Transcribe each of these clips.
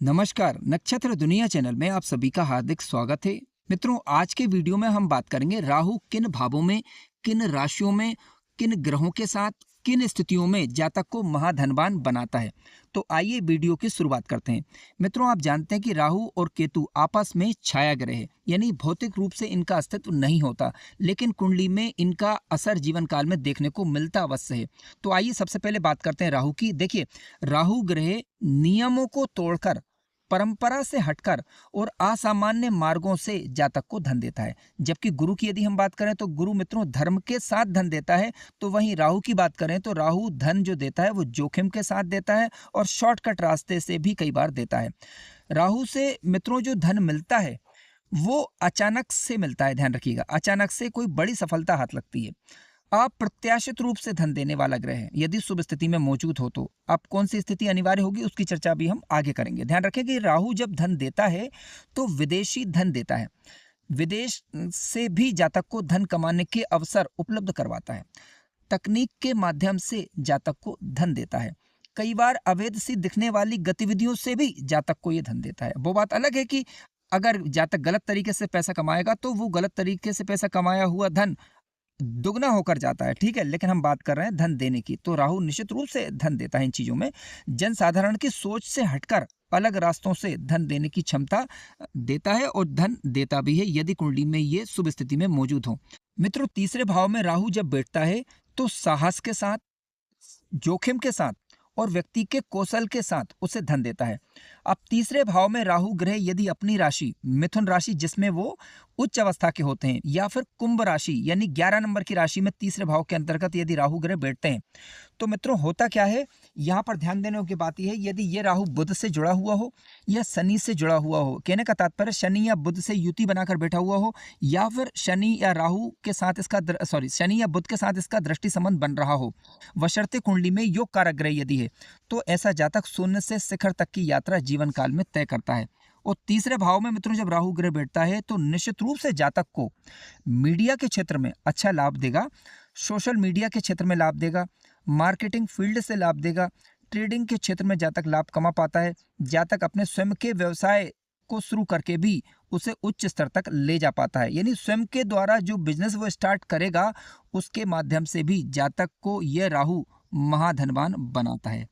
नमस्कार, नक्षत्र दुनिया चैनल में आप सभी का हार्दिक स्वागत है। मित्रों, आज के वीडियो में हम बात करेंगे राहु किन भावों में, किन राशियों में, किन ग्रहों के साथ, किन स्थितियों में जातक को महाधनवान बनाता है। तो आइए वीडियो की शुरुआत करते हैं। मित्रों, आप जानते हैं कि राहु और केतु आपस में छाया ग्रह है, यानी भौतिक रूप से इनका अस्तित्व नहीं होता, लेकिन कुंडली में इनका असर जीवन काल में देखने को मिलता अवश्य है। तो आइए सबसे पहले बात करते हैं राहु की। देखिए, राहु ग्रह नियमों को तोड़कर, परंपरा से हटकर और असामान्य मार्गों से जातक को धन देता है। जबकि गुरु की यदि हम बात करें तो गुरु मित्रों धर्म के साथ धन देता है। तो वहीं राहु की बात करें तो राहु धन जो देता है वो जोखिम के साथ देता है और शॉर्टकट रास्ते से भी कई बार देता है। राहु से मित्रों जो धन मिलता है वो अचानक से मिलता है, ध्यान रखिएगा, अचानक से कोई बड़ी सफलता हाथ लगती है। अप्रत्याशित रूप से धन देने वाला ग्रह है, यदि शुभ स्थिति में मौजूद हो तो। अब कौन सी स्थिति अनिवार्य होगी उसकी चर्चा भी हम आगे करेंगे। ध्यान रखें कि राहु जब धन देता है तो विदेशी धन देता है, विदेश से भी जातक को धन कमाने के अवसर उपलब्ध करवाता है। तकनीक के माध्यम से जातक को धन देता है। कई बार अवैध सी दिखने वाली गतिविधियों से भी जातक को ये धन देता है। वो बात अलग है कि अगर जातक गलत तरीके से पैसा कमाएगा तो वो गलत तरीके से पैसा कमाया हुआ धन दुगना होकर जाता है, ठीक है। लेकिन हम बात कर रहे हैं धन देने की, तो राहु निश्चित रूप से धन देता है इन चीजों में। जनसाधारण की सोच से हटकर अलग रास्तों से धन देने की क्षमता देता है और धन देता भी है, यदि कुंडली में ये शुभ स्थिति में मौजूद हो। मित्रों, तीसरे भाव में राहु जब बैठता है तो साहस के साथ, जोखिम के साथ और व्यक्ति के कौशल के साथ उसे धन देता है। अब तीसरे भाव में राहु ग्रह यदि अपनी राशि मिथुन राशि जिसमें वो उच्च अवस्था के होते हैं, या फिर कुंभ राशि यानी 11 नंबर की राशि में तीसरे भाव के अंतर्गत यदि राहु ग्रह बैठते हैं, तो मित्रों होता क्या है, यहाँ पर ध्यान देने की बात यह है, यदि ये राहु बुध से जुड़ा हुआ हो या शनि से जुड़ा हुआ हो, कहने का तात्पर्य शनि या बुध से युति बनाकर बैठा हुआ हो, या फिर शनि या राहु के साथ इसका शनि या बुध के साथ इसका दृष्टि संबंध बन रहा हो, बशर्ते कुंडली में योग कारक ग्रह यदि है, तो ऐसा जातक शून्य से शिखर तक की यात्रा जीवन काल में तय करता है। और तीसरे भाव में मित्रों जब राहु ग्रह बैठता है तो निश्चित रूप से जातक को मीडिया के क्षेत्र में अच्छा लाभ देगा, सोशल मीडिया के क्षेत्र में लाभ देगा, मार्केटिंग फील्ड से लाभ देगा, ट्रेडिंग के क्षेत्र में जातक लाभ कमा पाता है। जातक अपने स्वयं के व्यवसाय को शुरू करके भी उसे उच्च स्तर तक ले जा पाता है, यानी स्वयं के द्वारा जो बिजनेस वो स्टार्ट करेगा उसके माध्यम से भी जातक को यह राहु महाधनवान बनाता है।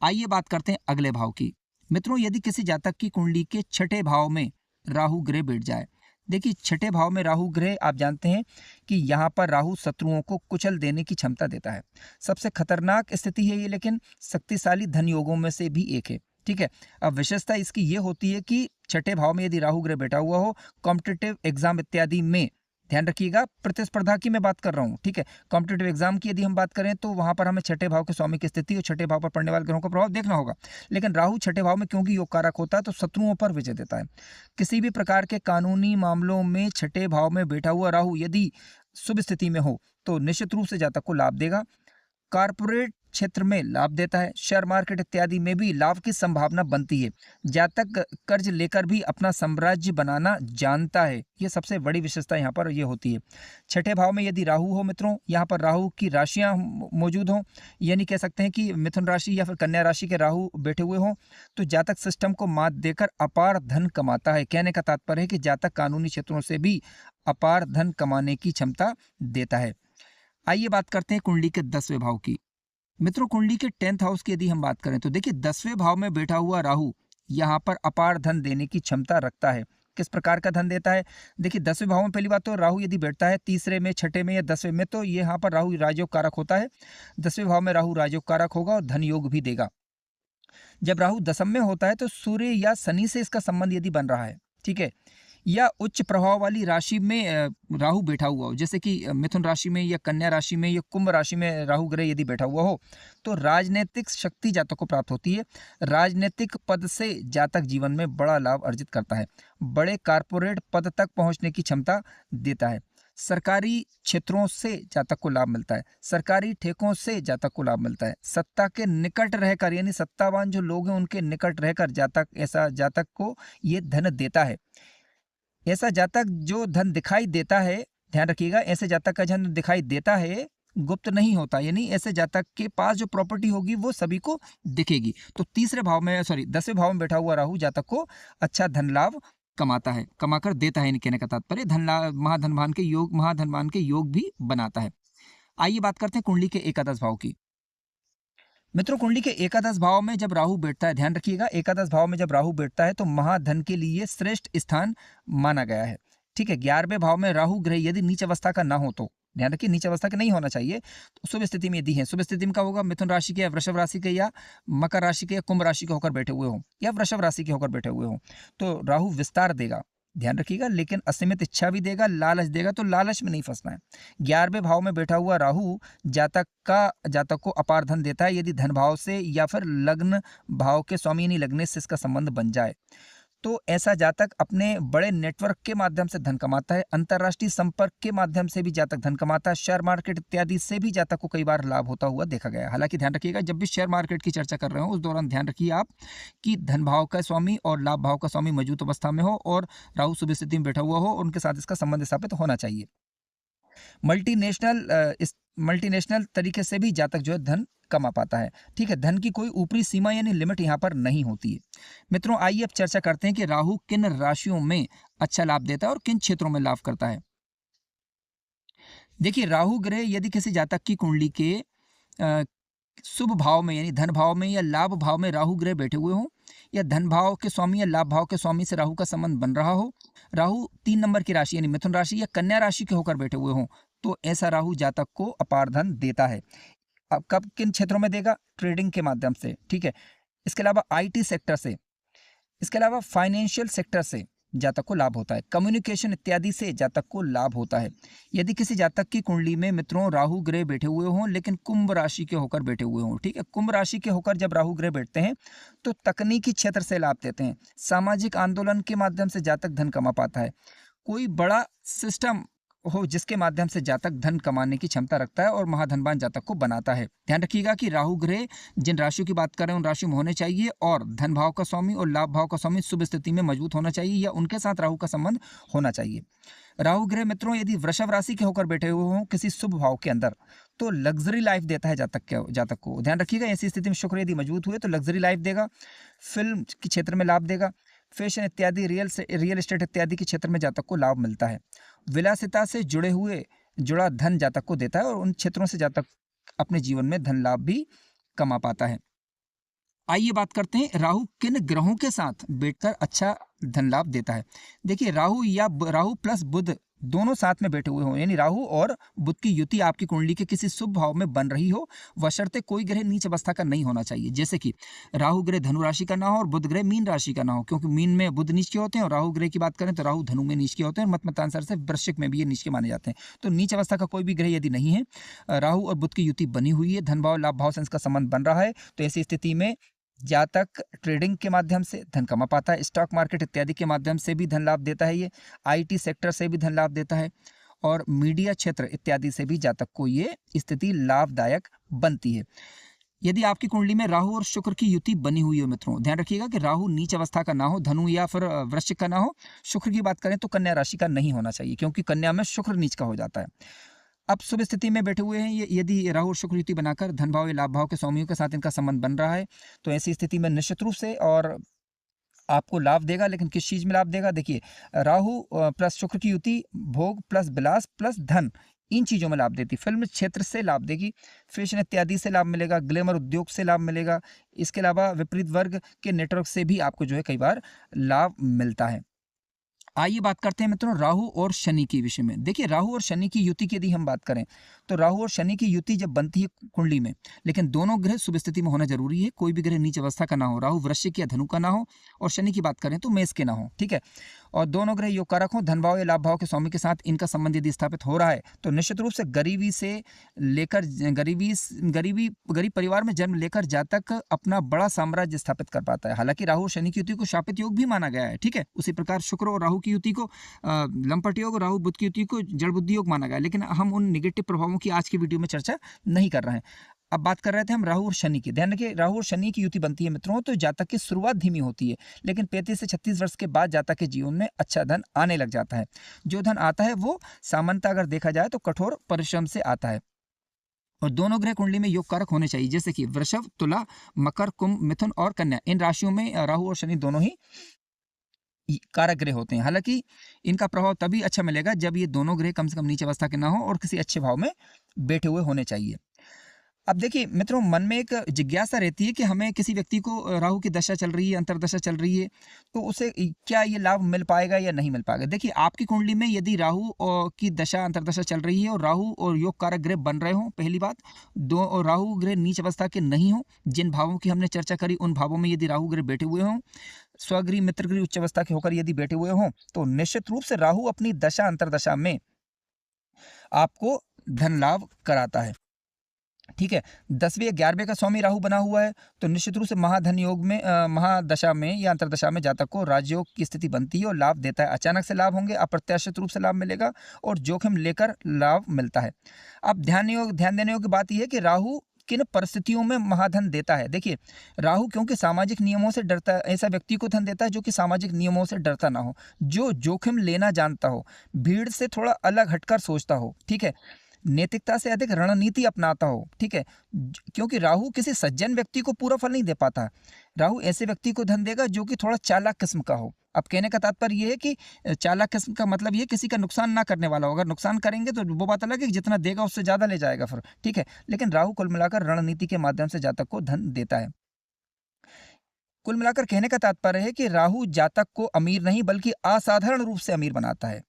आइए बात करते हैं अगले भाव की। मित्रों, यदि किसी जातक की कुंडली के छठे भाव में राहु ग्रह बैठ जाए, देखिए छठे भाव में राहु ग्रह आप जानते हैं कि यहाँ पर राहु शत्रुओं को कुचल देने की क्षमता देता है। सबसे खतरनाक स्थिति है ये, लेकिन शक्तिशाली धन योगों में से भी एक है, ठीक है। अब विशेषता इसकी ये होती है कि छठे भाव में यदि राहु ग्रह बैठा हुआ हो, कॉम्पिटिटिव एग्जाम इत्यादि में, ध्यान रखिएगा प्रतिस्पर्धा की मैं बात कर रहा हूँ, ठीक है। कॉम्पिटिटिव एग्जाम की यदि हम बात करें तो वहां पर हमें छठे भाव के स्वामी की स्थिति और छठे भाव पर पड़ने वाले ग्रहों का प्रभाव देखना होगा। लेकिन राहु छठे भाव में क्योंकि योग कारक होता है तो शत्रुओं पर विजय देता है। किसी भी प्रकार के कानूनी मामलों में छठे भाव में बैठा हुआ राहु यदि शुभ स्थिति में हो तो निश्चित रूप से जातक को लाभ देगा। कारपोरेट क्षेत्र में लाभ देता है, शेयर मार्केट इत्यादि में भी लाभ की संभावना बनती है। जातक कर्ज लेकर भी अपना साम्राज्य बनाना जानता है, ये सबसे बड़ी विशेषता यहाँ पर ये होती है। छठे भाव में यदि राहु हो मित्रों, यहाँ पर राहु की राशियां मौजूद हों, यानी कह सकते हैं कि मिथुन राशि या फिर कन्या राशि के राहु बैठे हुए हों, तो जातक सिस्टम को मात देकर अपार धन कमाता है। कहने का तात्पर्य है कि जातक कानूनी क्षेत्रों से भी अपार धन कमाने की क्षमता देता है। आइए बात करते हैं कुंडली के 10वें भाव की। मित्रों, कुंडली के 10th हाउस की यदि हम बात करें तो देखिए 10वें भाव में बैठा हुआ राहु यहाँ पर अपार धन देने की क्षमता रखता है। किस प्रकार का धन देता है, देखिए 10वें भाव में पहली बात तो राहु यदि बैठता है तीसरे में, छठे में या 10वें में, तो ये यहाँ पर राहु राजयोग कारक होता है। 10वें भाव में राहु राजयोग कारक होगा और धन योग भी देगा। जब राहु दशम में होता है तो सूर्य या शनि से इसका संबंध यदि बन रहा है, ठीक है, या उच्च प्रभाव वाली राशि में राहु बैठा हुआ हो, जैसे कि मिथुन राशि में या कन्या राशि में या कुंभ राशि में राहु ग्रह यदि बैठा हुआ हो, तो राजनीतिक शक्ति जातक को प्राप्त होती है। राजनीतिक पद से जातक जीवन में बड़ा लाभ अर्जित करता है। बड़े कारपोरेट पद तक पहुंचने की क्षमता देता है। सरकारी क्षेत्रों से जातक को लाभ मिलता है। सरकारी ठेकों से जातक को लाभ मिलता है। सत्ता के निकट रहकर, यानी सत्तावान जो लोग हैं उनके निकट रहकर ऐसा जातक को ये धन देता है। ऐसा जातक जो धन दिखाई देता है, ध्यान रखिएगा, ऐसे जातक का धन दिखाई देता है गुप्त नहीं होता, यानी ऐसे जातक के पास जो प्रॉपर्टी होगी वो सभी को दिखेगी। तो तीसरे भाव में 10वें भाव में बैठा हुआ राहु जातक को अच्छा धन लाभ कमाता है, कमाकर देता है, कहने का तात्पर्य धन लाभ, महाधनवान के योग भी बनाता है। आइए बात करते हैं कुंडली के एकादश भाव की। मित्रों, कुंडली के एकादश भाव में जब राहु बैठता है, ध्यान रखिएगा, एकादश भाव में जब राहु बैठता है तो महाधन के लिए श्रेष्ठ स्थान माना गया है। ठीक है, 11वें भाव में राहु ग्रह यदि नीच अवस्था का ना हो तो, ध्यान रखिए नीच अवस्था का नहीं होना चाहिए, तो शुभ स्थिति में यदि है, शुभ स्थिति में का होगा मिथुन राशि के या वृषभ राशि के या मकर राशि के या कुंभ राशि के होकर बैठे हुए हो या वृषभ राशि के होकर बैठे हुए हो, तो राहु विस्तार देगा, ध्यान रखिएगा, लेकिन असीमित इच्छा भी देगा, लालच देगा, तो लालच में नहीं फंसना है। 11वें भाव में बैठा हुआ राहु जातक को अपार धन देता है यदि धन भाव से या फिर लग्न भाव के स्वामी यानी लग्नेश से इसका संबंध बन जाए, तो ऐसा जातक अपने बड़े नेटवर्क के माध्यम से धन कमाता है, अंतर्राष्ट्रीय संपर्क के माध्यम से भी जातक धन कमाता है, शेयर मार्केट इत्यादि से भी जातक को कई बार लाभ होता हुआ देखा गया है। हालांकि ध्यान रखिएगा, जब भी शेयर मार्केट की चर्चा कर रहे हो उस दौरान ध्यान रखिए आप कि धन भाव का स्वामी और लाभ भाव का स्वामी मौजूद अवस्था में हो और राहु शुभ स्थिति में बैठा हुआ हो, उनके साथ इसका संबंध स्थापित होना चाहिए। मल्टीनेशनल तरीके से भी जातक जो है धन कमा पाता है। ठीक है, धन की कोई ऊपरी सीमा यानी लिमिट यहाँ पर नहीं होती है। मित्रों, आइए अब चर्चा करते हैं कि राहु किन राशियों में अच्छा लाभ देता है और किन क्षेत्रों में लाभ करता है। देखिए, राहु ग्रह यदि किसी जातक की कुंडली के शुभ भाव में यानी धन भाव में या लाभ भाव में राहु ग्रह बैठे हुए हों या धन भाव के स्वामी या लाभ भाव के स्वामी से राहु का संबंध बन रहा हो, राहु 3 नंबर की राशि यानी मिथुन राशि या कन्या राशि के होकर बैठे हुए हों, तो ऐसा राहु जातक को अपार धन देता है। अब कब किन क्षेत्रों में देगा? ट्रेडिंग के माध्यम से, ठीक है, इसके अलावा आईटी सेक्टर से, इसके अलावा फाइनेंशियल सेक्टर से जातक को लाभ होता है, कम्युनिकेशन इत्यादि से जातक को लाभ होता है। यदि किसी जातक की कुंडली में मित्रों राहु ग्रह बैठे हुए हों लेकिन कुंभ राशि के होकर बैठे हुए हों, ठीक है, कुंभ राशि के होकर जब राहु ग्रह बैठते हैं तो तकनीकी क्षेत्र से लाभ देते हैं, सामाजिक आंदोलन के माध्यम से जातक धन कमा पाता है, कोई बड़ा सिस्टम हो जिसके माध्यम से जातक धन कमाने की क्षमता रखता है और महाधनवान जातक को बनाता है। ध्यान रखिएगा कि राहु ग्रह जिन राशियों की बात कर रहे हैं उन राशियों में होने चाहिए और धन भाव का स्वामी और लाभ भाव का स्वामी शुभ स्थिति में मजबूत होना चाहिए या उनके साथ राहु का संबंध होना चाहिए। राहु ग्रह मित्रों यदि वृषभ राशि के होकर बैठे हुए हों किसी शुभ भाव के अंदर तो लग्जरी लाइफ देता है जातक को। ध्यान रखिएगा, ऐसी स्थिति में शुक्र यदि मजबूत हुए तो लग्जरी लाइफ देगा, फिल्म के क्षेत्र में लाभ देगा, फैशन इत्यादि रियल एस्टेट इत्यादि के क्षेत्र में जातक को लाभ मिलता है, विलासिता से जुड़ा धन जातक को देता है और उन क्षेत्रों से जातक अपने जीवन में धन लाभ भी कमा पाता है। आइए बात करते हैं राहु किन ग्रहों के साथ बैठकर अच्छा धन लाभ देता है। देखिए, राहु प्लस बुध दोनों साथ में बैठे हुए हों यानी राहु और बुध की युति आपकी कुंडली के किसी शुभ भाव में बन रही हो, बशर्ते कोई ग्रह नीच अवस्था का नहीं होना चाहिए। जैसे कि राहु ग्रह धनु राशि का ना हो और बुध ग्रह मीन राशि का ना हो, क्योंकि मीन में बुध नीच के होते हैं और राहु ग्रह की बात करें तो राहु धनु में नीच के होते हैं और मतानुसार से वृश्चिक में भी ये नीच के माने जाते हैं। तो नीच अवस्था का कोई भी ग्रह यदि नहीं है, राहु और बुध की युति बनी हुई है, धन भाव लाभ भाव से इसका संबंध बन रहा है, तो ऐसी स्थिति में जातक ट्रेडिंग के माध्यम से धन कमा पाता है, स्टॉक मार्केट इत्यादि के माध्यम से भी धन लाभ देता है, ये आईटी सेक्टर से भी धन लाभ देता है और मीडिया क्षेत्र इत्यादि से भी जातक को ये स्थिति लाभदायक बनती है। यदि आपकी कुंडली में राहु और शुक्र की युति बनी हुई हो मित्रों, ध्यान रखिएगा कि राहु नीच अवस्था का ना हो, धनु या फिर वृश्चिक का ना हो। शुक्र की बात करें तो कन्या राशि का नहीं होना चाहिए क्योंकि कन्या में शुक्र नीच का हो जाता है। अब शुभ स्थिति में बैठे हुए हैं ये, यदि राहु और शुक्र युति बनाकर धन भाव या लाभ भाव के स्वामियों के साथ इनका संबंध बन रहा है तो ऐसी स्थिति में निश्चित रूप से और आपको लाभ देगा। लेकिन किस चीज़ में लाभ देगा? देखिए, राहु प्लस शुक्र की युति भोग प्लस विलास प्लस धन, इन चीज़ों में लाभ देती। फिल्म क्षेत्र से लाभ देगी, फैशन इत्यादि से लाभ मिलेगा, ग्लैमर उद्योग से लाभ मिलेगा, इसके अलावा विपरीत वर्ग के नेटवर्क से भी आपको जो है कई बार लाभ मिलता है। आइए बात करते हैं मित्रों राहु और शनि के विषय में। देखिए, राहु और शनि की युति की यदि हम बात करें तो राहु और शनि की युति जब बनती है कुंडली में, लेकिन दोनों ग्रह शुभ स्थिति में होना जरूरी है, कोई भी ग्रह नीच अवस्था का ना हो, राहु वृश्चिक या धनु का ना हो और शनि की बात करें तो मेष के ना हो, ठीक है, और दोनों ग्रह योग कारक हो, धन भाव या लाभ भाव के स्वामी के साथ इनका संबंध यदि स्थापित हो रहा है तो निश्चित रूप से गरीबी से लेकर गरीब परिवार में जन्म लेकर जातक अपना बड़ा साम्राज्य स्थापित कर पाता है। हालांकि राहु और शनि की युति को शापित योग भी माना गया है, ठीक है, उसी प्रकार शुक्र और राहु की युति को लंपट योग, राहु बुध की युति को जड़ बुद्धि योग माना गया, लेकिन हम उन नेगेटिव प्रभावों की आज की वीडियो में चर्चा नहीं कर रहे हैं। अब बात कर रहे थे हम राहु और शनि की। ध्यान रखिए, राहु और शनि की युति बनती है मित्रों तो जातक की शुरुआत धीमी होती है, लेकिन 35 से 36 वर्ष के बाद जातक के जीवन में अच्छा धन आने लग जाता है। जो धन आता है वो सामान्यतः अगर देखा जाए तो कठोर परिश्रम से आता है। और दोनों ग्रह कुंडली में योग कारक होने चाहिए, जैसे कि वृषभ, तुला, मकर, कुंभ, मिथुन और कन्या। इन राशियों में राहु और शनि दोनों ही कारक ग्रह होते हैं। हालांकि इनका प्रभाव तभी अच्छा मिलेगा जब ये दोनों ग्रह कम से कम नीच अवस्था के ना हो और किसी अच्छे भाव में बैठे हुए होने चाहिए। अब देखिए मित्रों, मन में एक जिज्ञासा रहती है कि हमें किसी व्यक्ति को राहु की दशा चल रही है, अंतर्दशा चल रही है, तो उसे क्या ये लाभ मिल पाएगा या नहीं मिल पाएगा। देखिए आपकी कुंडली में यदि राहु की दशा अंतर्दशा चल रही है और राहु और योग कारक ग्रह बन रहे हो, पहली बात, दो और राहु ग्रह नीच अवस्था के नहीं हो, जिन भावों की हमने चर्चा करी उन भावों में यदि राहु ग्रह बैठे हुए हों, स्वगृह मित्रगृह उच्च अवस्था के होकर यदि बैठे हुए हों, तो निश्चित रूप से राहु अपनी दशा अंतर्दशा में आपको धन लाभ कराता है। ठीक है, 10वें 11वें का स्वामी राहु बना हुआ है, तो निश्चित रूप से महाधन योग में महादशा में या अंतरदशा में जातक को राजयोग की स्थिति बनती है और लाभ देता है। अचानक से लाभ होंगे, अप्रत्याशित रूप से लाभ मिलेगा और जोखिम लेकर लाभ मिलता है। अब ध्यान देने योग्य बात यह है कि राहु किन परिस्थितियों में महाधन देता है। देखिए राहु क्योंकि सामाजिक नियमों से डरता है, ऐसा व्यक्ति को धन देता है जो कि सामाजिक नियमों से डरता ना हो, जो जोखिम लेना जानता हो, भीड़ से थोड़ा अलग हटकर सोचता हो, ठीक है, नैतिकता से अधिक रणनीति अपनाता हो, ठीक है, क्योंकि राहु किसी सज्जन व्यक्ति को पूरा फल नहीं दे पाता। राहु ऐसे व्यक्ति को धन देगा जो कि थोड़ा चालाक किस्म का हो। अब कहने का तात्पर्य यह है कि चालाक किस्म का मतलब ये किसी का नुकसान ना करने वाला हो। अगर नुकसान करेंगे तो वो बात अलग है कि जितना देगा उससे ज्यादा ले जाएगा फिर, ठीक है, लेकिन राहु कुल मिलाकर रणनीति के माध्यम से जातक को धन देता है। कुल मिलाकर कहने का तात्पर्य है कि राहु जातक को अमीर नहीं बल्कि असाधारण रूप से अमीर बनाता है,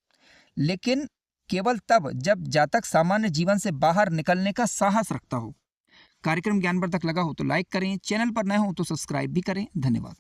लेकिन केवल तब जब जातक सामान्य जीवन से बाहर निकलने का साहस रखता हो। कार्यक्रम ज्ञानवर्धक लगा हो तो लाइक करें, चैनल पर नए हो तो सब्सक्राइब भी करें। धन्यवाद।